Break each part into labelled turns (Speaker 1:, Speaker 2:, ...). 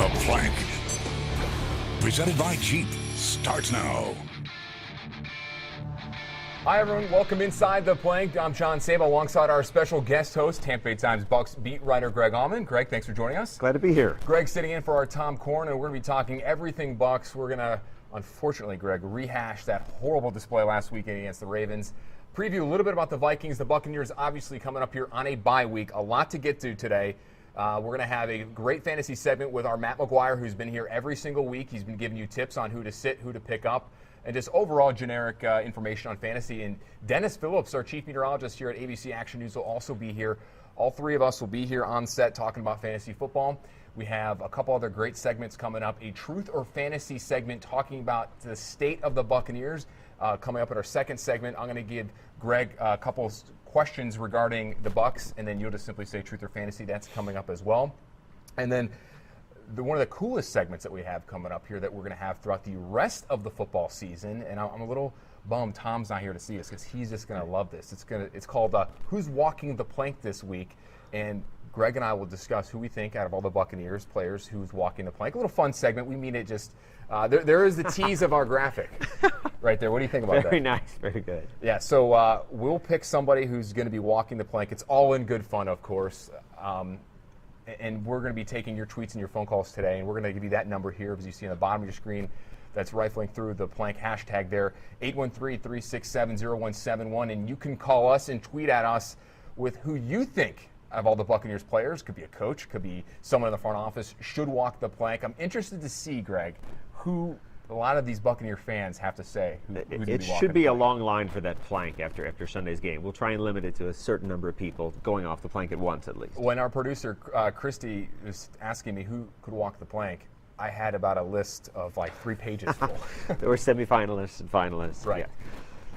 Speaker 1: The Plank. Presented by Jeep. Starts now.
Speaker 2: Hi, everyone. Welcome inside The Plank. I'm John Sable alongside our special guest host, Tampa Bay Times Bucs beat writer Greg Allman. Greg, thanks for joining us.
Speaker 3: Glad to be here.
Speaker 2: Greg's sitting in for our Tom Korn, and we're going to be talking everything Bucs. We're going to, unfortunately, Greg, rehash that horrible display last weekend against the Ravens. Preview a little bit about the Vikings. The Buccaneers obviously coming up here on a bye week. A lot to get to today. We're going to have a great fantasy segment with our Matt McGuire, who's been here every single week. He's been giving you tips on who to sit, who to pick up, and just overall generic information on fantasy. And Dennis Phillips, our chief meteorologist here at ABC Action News, will also be here. All three of us will be here on set talking about fantasy football. We have a couple other great segments coming up. A truth or fantasy segment talking about the state of the Buccaneers. Coming up at our second segment, I'm going to give Greg a couple questions regarding the Bucs, and then you'll just simply say truth or fantasy. That's coming up as well. And then one of the coolest segments that we have coming up here that we're going to have throughout the rest of the football season, and I'm a little bummed Tom's not here to see us because he's just going to love this. It's called Who's Walking the Plank this week, and Greg and I will discuss who we think out of all the Buccaneers players who's walking the plank. A little fun segment. We mean it just there is the tease of our graphic right there. What do you think about that?
Speaker 3: Very nice. Very good.
Speaker 2: Yeah, so we'll pick somebody who's going to be walking the plank. It's all in good fun, of course. And we're going to be taking your tweets and your phone calls today, and we're going to give you that number here, as you see on the bottom of your screen. That's rifling through the plank hashtag there, 813-367-0171. And you can call us and tweet at us with who you think of all the Buccaneers players. Could be a coach, could be someone in the front office, should walk the plank. I'm interested to see, Greg, who a lot of these Buccaneer fans have to say.
Speaker 3: It should be a long line for that plank after Sunday's game. We'll try and limit it to a certain number of people going off the plank at once, at least.
Speaker 2: When our producer, Christy, was asking me who could walk the plank, I had about a list of like 3 pages full.
Speaker 3: There were semifinalists and finalists.
Speaker 2: Right.
Speaker 3: Yeah.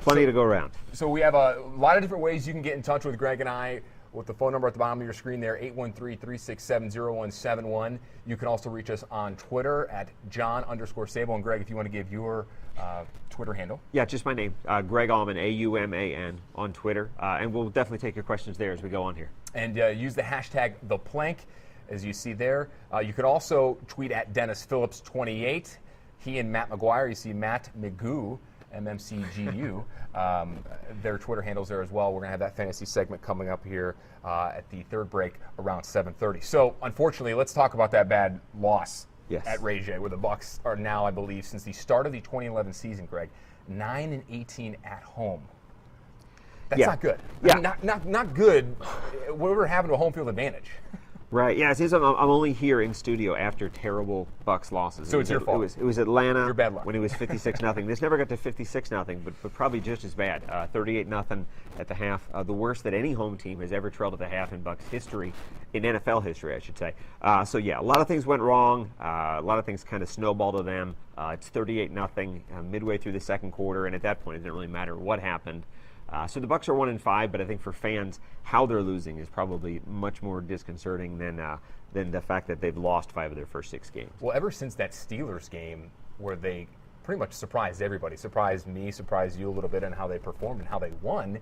Speaker 3: Plenty to go around.
Speaker 2: So we have a lot of different ways you can get in touch with Greg and I. With the phone number at the bottom of your screen there, 813-367-0171. You can also reach us on Twitter at John_Sable. And Greg, if you want to give your Twitter handle.
Speaker 3: Yeah, just my name, Greg Allman, AUMAN on Twitter. And we'll definitely take your questions there as we go on here.
Speaker 2: And use the hashtag ThePlank, as you see there. You could also tweet at Dennis Phillips 28. He and Matt McGuire, you see Matt McGoo, MMCGU. Their Twitter handles there as well. We're going to have that fantasy segment coming up here at the third break around 7:30. So, unfortunately, let's talk about that bad loss at Raja, where the Bucs are now, I believe, since the start of the 2011 season, Greg, 9-18 at home. That's not good.
Speaker 3: Yeah.
Speaker 2: I mean, not good. We're having a home field advantage.
Speaker 3: Right. Yeah. It seems I'm only here in studio after terrible Bucs losses.
Speaker 2: So it's your fault.
Speaker 3: It was Atlanta.
Speaker 2: Your bad luck.
Speaker 3: When it was 56-0. This never got to 56-0, but probably just as bad. 38-0 at the half. The worst that any home team has ever trailed at the half in Bucs history, in NFL history, I should say. So yeah, a lot of things went wrong. A lot of things kind of snowballed to them. It's 38-0 midway through the second quarter, and at that point, it didn't really matter what happened. So the Bucs are 1-5, but I think for fans, how they're losing is probably much more disconcerting than the fact that they've lost 5 of their first 6 games.
Speaker 2: Well, ever since that Steelers game where they pretty much surprised everybody, surprised me, surprised you a little bit in how they performed and how they won,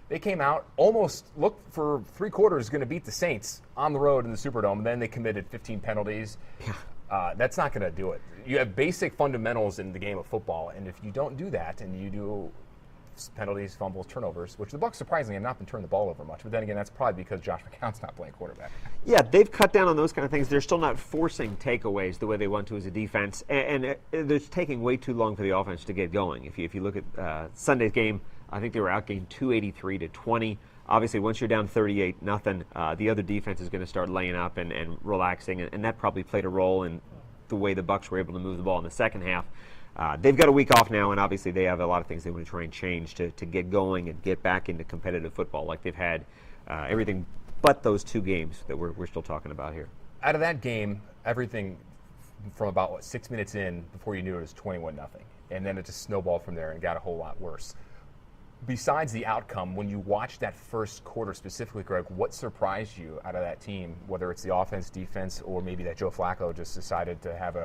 Speaker 2: they came out, almost looked for 3 quarters going to beat the Saints on the road in the Superdome, and then they committed 15 penalties. That's not going to do it. You have basic fundamentals in the game of football, and if you don't do that and you do penalties, fumbles, turnovers, which the Bucs surprisingly have not been turning the ball over much. But then again, that's probably because Josh McCown's not playing quarterback.
Speaker 3: Yeah, they've cut down on those kind of things. They're still not forcing takeaways the way they want to as a defense, and they're taking way too long for the offense to get going. If you look at Sunday's game, I think they were outgained 283-20. Obviously, once you're down 38-0, the other defense is going to start laying up and relaxing, and that probably played a role in the way the Bucs were able to move the ball in the second half. They've got a week off now, and obviously they have a lot of things they want to try and change to get going and get back into competitive football like they've had everything but those 2 games that we're still talking about here.
Speaker 2: Out of that game, everything from about 6 minutes in, before you knew it, was 21-0. And then it just snowballed from there and got a whole lot worse. Besides the outcome, when you watch that first quarter specifically, Greg, what surprised you out of that team, whether it's the offense, defense, or maybe that Joe Flacco just decided to have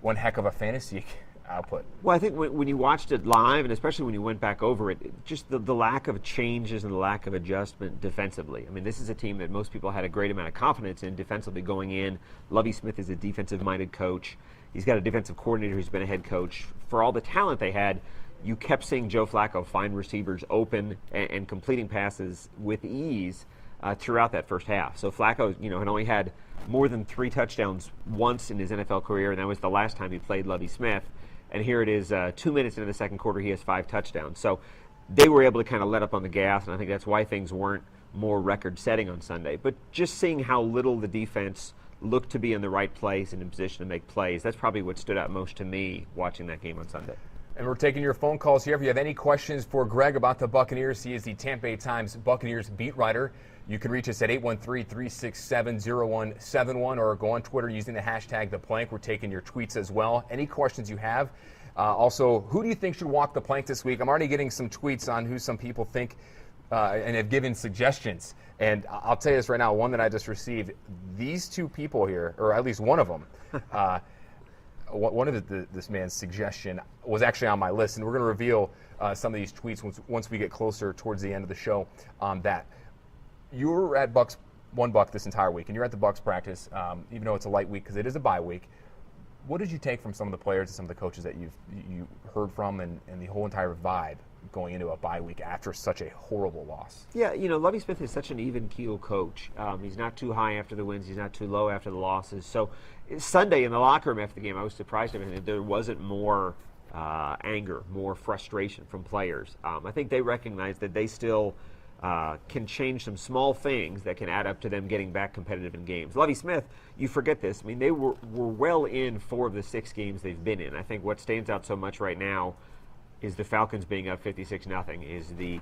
Speaker 2: one heck of a fantasy output.
Speaker 3: Well, I think when you watched it live, and especially when you went back over it, just the lack of changes and the lack of adjustment defensively. I mean, this is a team that most people had a great amount of confidence in defensively going in. Lovie Smith is a defensive-minded coach. He's got a defensive coordinator who's been a head coach. For all the talent they had, you kept seeing Joe Flacco find receivers open and completing passes with ease throughout that first half. So Flacco, had only had more than 3 touchdowns once in his NFL career, and that was the last time he played Lovie Smith. And here it is, 2 minutes into the second quarter, he has 5 touchdowns. So they were able to kind of let up on the gas, and I think that's why things weren't more record-setting on Sunday. But just seeing how little the defense looked to be in the right place and in position to make plays, that's probably what stood out most to me watching that game on Sunday.
Speaker 2: And we're taking your phone calls here. If you have any questions for Greg about the Buccaneers, he is the Tampa Bay Times Buccaneers beat writer. You can reach us at 813-367-0171 or go on Twitter using the hashtag #ThePlank. We're taking your tweets as well. Any questions you have. Also, who do you think should walk the plank this week? I'm already getting some tweets on who some people think and have given suggestions. And I'll tell you this right now, one that I just received, these 2 people here, or at least one of them, one of this man's suggestion was actually on my list, and we're going to reveal some of these tweets once we get closer towards the end of the show on that. You were at Bucs this entire week, and you're at the Bucs practice, even though it's a light week because it is a bye week. What did you take from some of the players and some of the coaches that you heard from and the whole entire vibe going into a bye week after such a horrible loss? Yeah,
Speaker 3: Lovie Smith is such an even-keel coach. He's not too high after the wins. He's not too low after the losses. So Sunday in the locker room after the game, I was surprised that there wasn't more anger, more frustration from players. I think they recognize that they still can change some small things that can add up to them getting back competitive in games. Lovie Smith, you forget this. I mean, they were well in 4 of the 6 games they've been in. I think what stands out so much right now is the Falcons being up 56-0, is the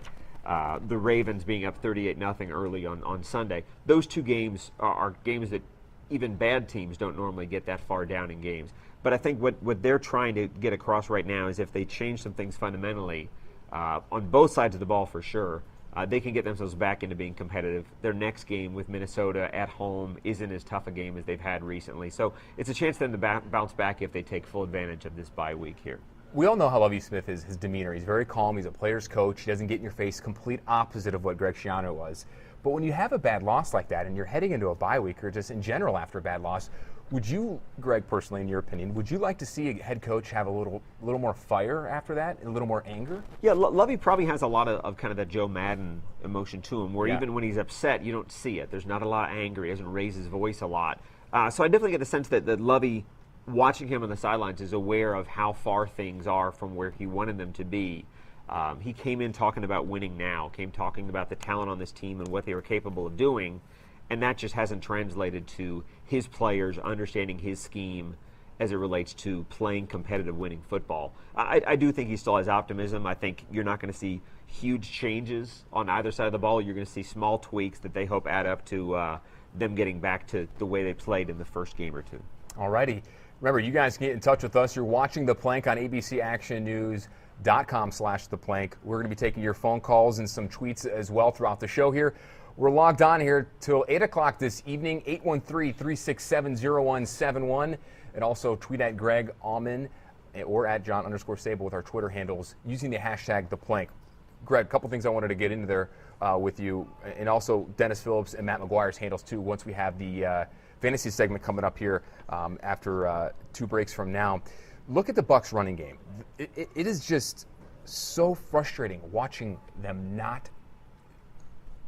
Speaker 3: Ravens being up 38-0 early on Sunday. Those 2 games are games that even bad teams don't normally get that far down in games. But I think what they're trying to get across right now is if they change some things fundamentally, on both sides of the ball for sure, they can get themselves back into being competitive. Their next game with Minnesota at home isn't as tough a game as they've had recently. So it's a chance for them to bounce back if they take full advantage of this bye week here.
Speaker 2: We all know how Lovie Smith is, his demeanor. He's very calm. He's a player's coach. He doesn't get in your face, complete opposite of what Greg Schiano was. But when you have a bad loss like that and you're heading into a bye week or just in general after a bad loss, would you, Greg, personally, in your opinion, would you like to see a head coach have a little more fire after that, a little more anger?
Speaker 3: Yeah, Lovie probably has a lot of kind of that Joe Madden emotion to him, where even when he's upset, you don't see it. There's not a lot of anger. He doesn't raise his voice a lot. So I definitely get the sense that Lovie, watching him on the sidelines, is aware of how far things are from where he wanted them to be. He came in talking about winning now, talking about the talent on this team and what they were capable of doing, and that just hasn't translated to his players understanding his scheme as it relates to playing competitive winning football. I do think he still has optimism. I think you're not going to see huge changes on either side of the ball. You're going to see small tweaks that they hope add up to them getting back to the way they played in the first game or 2.
Speaker 2: All righty. Remember, you guys can get in touch with us. You're watching The Plank on abcactionnews.com/theplank. We're going to be taking your phone calls and some tweets as well throughout the show here. We're logged on here till 8 o'clock this evening, 813-367-0171. And also tweet at Greg Allman or at John_Sable with our Twitter handles using the hashtag #ThePlank. Greg, a couple things I wanted to get into there with you, and also Dennis Phillips and Matt McGuire's handles too once we have the fantasy segment coming up here after 2 breaks from now. Look at the Bucs running game. It is just so frustrating watching them not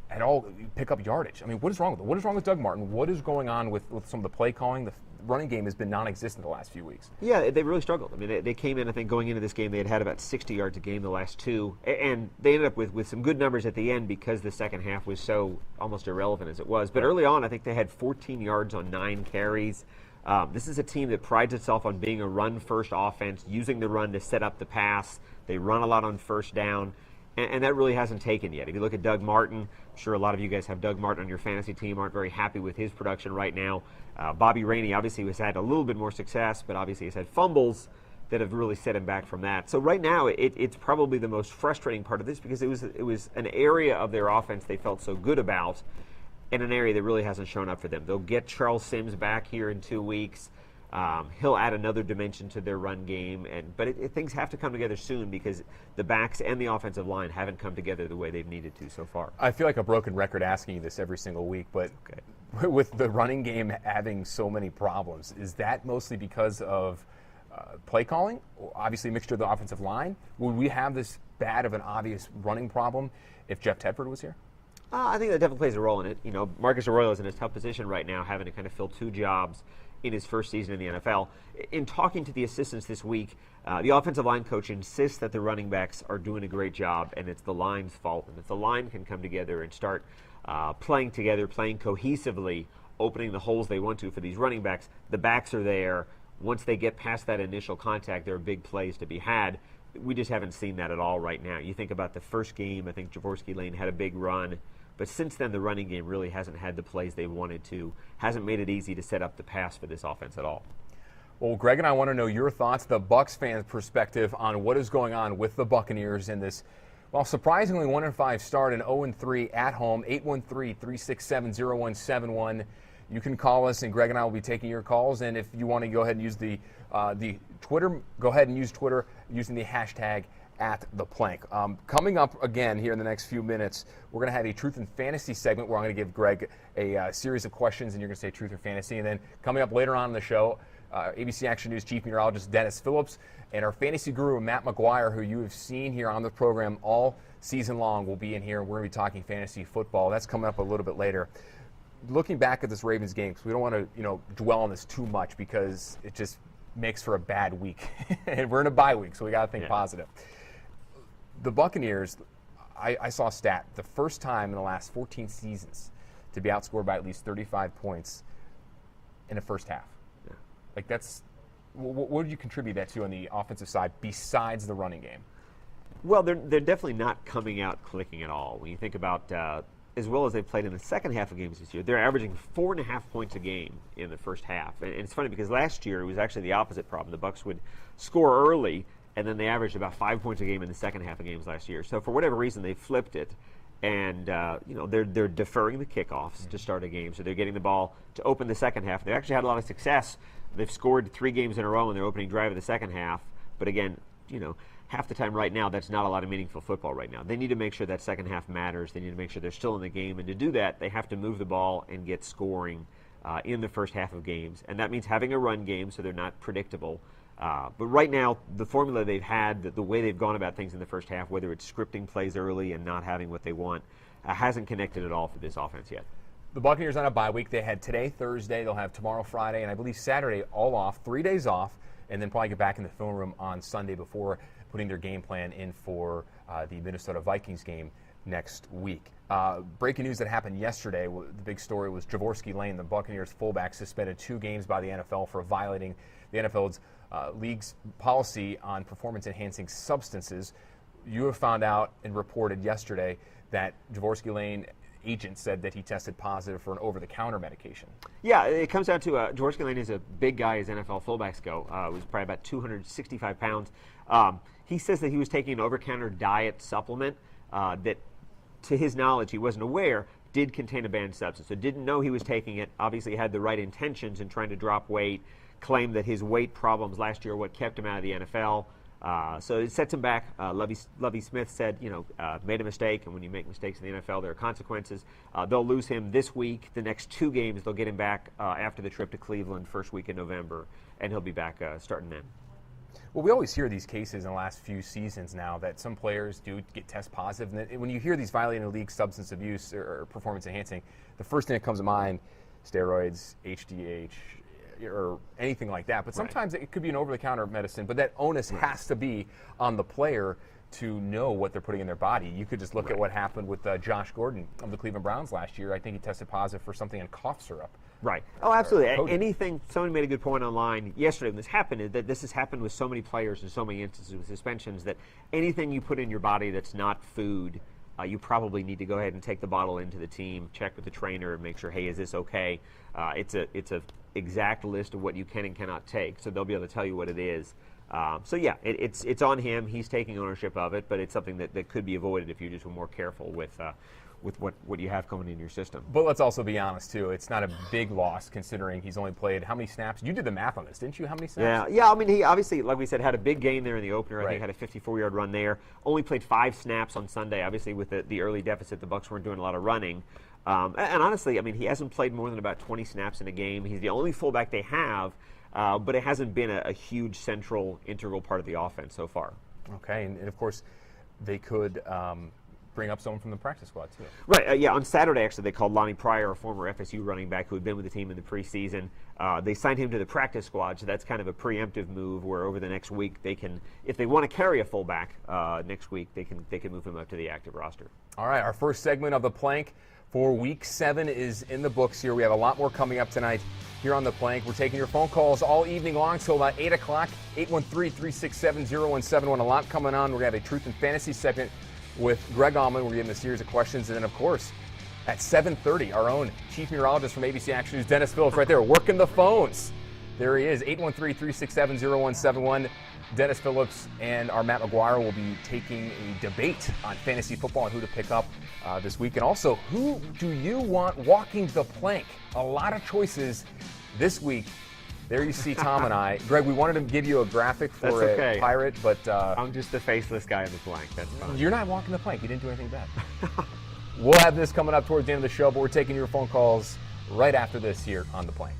Speaker 2: at all pick up yardage. I mean, what is wrong with them? What is wrong with Doug Martin? What is going on with some of the play calling? The running game has been non-existent the last few weeks.
Speaker 3: Yeah, they really struggled. I mean, they came in, I think, going into this game, they had about 60 yards a game the last 2, and they ended up with some good numbers at the end because the second half was so almost irrelevant as it was. But early on, I think they had 14 yards on 9 carries. This is a team that prides itself on being a run-first offense, using the run to set up the pass. They run a lot on first down. And that really hasn't taken yet. If you look at Doug Martin, I'm sure a lot of you guys have Doug Martin on your fantasy team, aren't very happy with his production right now. Bobby Rainey obviously has had a little bit more success, but obviously has had fumbles that have really set him back from that. So right now, it's probably the most frustrating part of this because it was an area of their offense they felt so good about, and an area that really hasn't shown up for them. They'll get Charles Sims back here in 2 weeks. He'll add another dimension to their run game, but things have to come together soon because the backs and the offensive line haven't come together the way they've needed to so far.
Speaker 2: I feel like a broken record asking you this every single week, but with the running game having so many problems, is that mostly because of play calling? Obviously, a mixture of the offensive line. Would we have this bad of an obvious running problem if Jeff Tedford was here?
Speaker 3: I think that definitely plays a role in it. You know, Marcus Arroyo is in a tough position right now, having to kind of fill two jobs in his first season in the NFL. In talking to the assistants this week, the offensive line coach insists that the running backs are doing a great job, and it's the line's fault. And if the line can come together and start playing together, playing cohesively, opening the holes they want to for these running backs, the backs are there. Once they get past that initial contact, there are big plays to be had. We just haven't seen that at all right now. You think about the first game, I think Jaworski Lane had a big run. But since then, the running game really hasn't had the plays they wanted to, hasn't made it easy to set up the pass for this offense at all.
Speaker 2: Well, Greg and I want to know your thoughts, the Bucs fans' perspective on what is going on with the Buccaneers in this, well, surprisingly 1-5 start and 0-3 at home, 813-367-0171. You can call us, and Greg and I will be taking your calls. And if you want to go ahead and use the Twitter, go ahead and use Twitter using the hashtag @theplank. Coming up again here in the next few minutes, we're going to have a Truth and Fantasy segment where I'm going to give Greg a series of questions, and you're going to say Truth or Fantasy. And then coming up later on in the show, ABC Action News Chief Meteorologist Dennis Phillips and our fantasy guru Matt McGuire, who you have seen here on the program all season long, will be in here. We're going to be talking fantasy football. That's coming up a little bit later. Looking back at this Ravens game, because we don't want to dwell on this too much because it just makes for a bad week. And we're in a bye week, so we got to think positive. The Buccaneers, I saw a stat, the first time in the last 14 seasons to be outscored by at least 35 points in the first half. Yeah. Like what would you contribute that to on the offensive side besides the running game?
Speaker 3: Well, they're definitely not coming out clicking at all. When you think about as well as they played in the second half of games this year, they're averaging 4.5 points a game in the first half. And it's funny because last year it was actually the opposite problem. The Bucs would score early, and then they averaged about 5 points a game in the second half of games last year. So for whatever reason, they flipped it, and they're deferring the kickoffs to start a game. So they're getting the ball to open the second half. They've actually had a lot of success. They've scored 3 games in a row in their opening drive of the second half. But again, half the time right now, that's not a lot of meaningful football right now. They need to make sure that second half matters. They need to make sure they're still in the game. And to do that, they have to move the ball and get scoring in the first half of games. And that means having a run game so they're not predictable. But right now, the formula they've had, the way they've gone about things in the first half, whether it's scripting plays early and not having what they want, hasn't connected at all for this offense yet.
Speaker 2: The Buccaneers on a bye week. They had today, Thursday. They'll have tomorrow, Friday, and I believe Saturday all off, 3 days off, and then probably get back in the film room on Sunday before putting their game plan in for the Minnesota Vikings game next week. Breaking news that happened yesterday, the big story was Jaworski Lane, the Buccaneers fullback, suspended 2 games by the NFL for violating the NFL's league's policy on performance-enhancing substances. You have found out and reported yesterday that Jaworski Lane agent said that he tested positive for an over-the-counter medication.
Speaker 3: Yeah, it comes down to Jaworski Lane is a big guy as NFL fullbacks go. Was probably about 265 pounds. He says that he was taking an over-counter diet supplement that, to his knowledge, he wasn't aware did contain a banned substance. So didn't know he was taking it. Obviously had the right intentions in trying to drop weight. Claimed that his weight problems last year are what kept him out of the NFL. So it sets him back. Lovie Smith said, made a mistake, and when you make mistakes in the NFL, there are consequences. They'll lose him this week. The next 2 games, they'll get him back after the trip to Cleveland, first week in November, and he'll be back starting then.
Speaker 2: Well, we always hear these cases in the last few seasons now that some players do get test positive. And when you hear these violating the league substance abuse or performance enhancing, the first thing that comes to mind, steroids, HGH, or anything like that. But sometimes it could be an over-the-counter medicine, but that onus has to be on the player to know what they're putting in their body. You could just look at what happened with Josh Gordon of the Cleveland Browns last year. I think he tested positive for something in cough syrup.
Speaker 3: Right. Oh, absolutely. Anything, somebody made a good point online yesterday when this happened, is that this has happened with so many players and so many instances with suspensions that anything you put in your body that's not food, you probably need to go ahead and take the bottle into the team, check with the trainer, and make sure, hey, is this okay? It's a exact list of what you can and cannot take, so they'll be able to tell you what it is. So yeah, it's on him. He's taking ownership of it, but it's something that could be avoided if you just were more careful with with what you have coming in your system.
Speaker 2: But let's also be honest, too. It's not a big loss considering he's only played how many snaps? You did the math on this, didn't you? How many snaps?
Speaker 3: Yeah. I mean, he obviously, like we said, had a big gain there in the opener. I
Speaker 2: Right.
Speaker 3: think had a 54-yard run there. Only played 5 snaps on Sunday. Obviously, with the early deficit, the Bucs weren't doing a lot of running. And honestly, I mean, he hasn't played more than about 20 snaps in a game. He's the only fullback they have, but it hasn't been a huge central, integral part of the offense so far.
Speaker 2: Okay, and of course, they could bring up someone from the practice squad, too.
Speaker 3: Right, yeah, on Saturday, actually, they called Lonnie Pryor, a former FSU running back who had been with the team in the preseason. They signed him to the practice squad, so that's kind of a preemptive move where over the next week they can, if they want to carry a fullback next week, they can move him up to the active roster.
Speaker 2: All right, our first segment of the Plank for Week 7 is in the books here. We have a lot more coming up tonight here on the Plank. We're taking your phone calls all evening long till about 8 o'clock, 813-367-0171. A lot coming on. We're going to have a Truth and Fantasy segment with Greg Allman. We're getting a series of questions. And then, of course, at 7:30, our own chief meteorologist from ABC Action News, Dennis Phillips, right there, working the phones. There he is, 813-367-0171. Dennis Phillips and our Matt McGuire will be taking a debate on fantasy football and who to pick up this week. And also, who do you want walking the plank? A lot of choices this week. There you see Tom and I. Greg, we wanted to give you a graphic for a pirate, but
Speaker 3: I'm just the faceless guy in the plank. That's fine.
Speaker 2: You're not walking the plank. You didn't do anything bad. We'll have this coming up towards the end of the show, but we're taking your phone calls right after this here on the Plank.